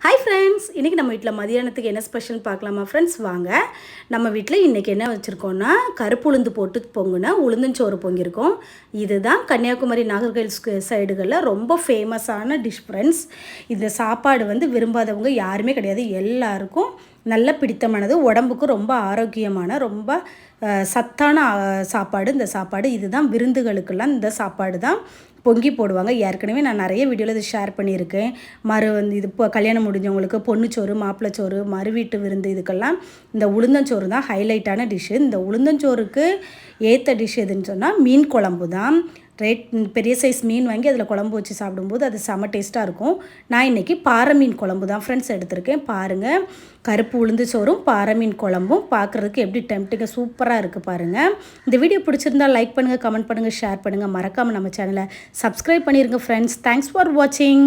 Hi friends, இன்றைக்கி நம்ம வீட்டில் மதியானத்துக்கு என்ன ஸ்பெஷல்னு பார்க்கலாமா ஃப்ரெண்ட்ஸ்? வாங்க. நம்ம வீட்டில் இன்றைக்கி என்ன வச்சுருக்கோன்னா, கருப்பு உளுந்து போட்டு பொங்குன உளுந்தஞ்சோறு பொங்கியிருக்கோம். இதுதான் கன்னியாகுமரி நாகர்கோவில் சைடுகளில் ரொம்ப ஃபேமஸான டிஷ் ஃப்ரெண்ட்ஸ். இந்த சாப்பாடு விரும்பாதவங்க யாருமே கிடையாது. எல்லாருக்கும் நல்ல பிடித்தமானது, உடம்புக்கு ரொம்ப ஆரோக்கியமான, ரொம்ப சத்தான சாப்பாடு இந்த சாப்பாடு. இதுதான் விருந்துகளுக்கெல்லாம் இந்த சாப்பாடு தான் பொங்கி போடுவாங்க. ஏற்கனவே நான் நிறைய வீடியோவில் இது ஷேர் பண்ணியிருக்கேன். இது இப்போ கல்யாணம் முடிஞ்சவங்களுக்கு பொண்ணுச்சோறு, மாப்பிள்ளைச்சோறு, மறு வீட்டு விருந்து இதுக்கெல்லாம் இந்த உளுந்தஞ்சோறு தான் ஹைலைட்டான டிஷ்ஷு. இந்த உளுந்தஞ்சோறுக்கு ஏற்ற டிஷ் எதுன்னு சொன்னால் மீன் குழம்பு தான். பெரிய சைஸ் மீன் வாங்கி அதில் குழம்பு வச்சு சாப்பிடும்போது அது செம டேஸ்ட்டாக இருக்கும். நான் இன்றைக்கி பாறை மீன் குழம்பு தான் ஃப்ரெண்ட்ஸ் எடுத்திருக்கேன். பாருங்கள், கருப்பு உளுந்து சோறும் பாறை மீன் குழம்பும் பார்க்குறதுக்கு எப்படி டெம்ப்டிங்காக சூப்பராக இருக்குது பாருங்கள். இந்த வீடியோ பிடிச்சிருந்தால் லைக் பண்ணுங்கள், கமெண்ட் பண்ணுங்கள், ஷேர் பண்ணுங்கள். மறக்காமல் நம்ம சேனலை சப்ஸ்கிரைப் பண்ணிடுங்க ஃப்ரெண்ட்ஸ். தேங்க்ஸ் ஃபார் வாட்சிங்.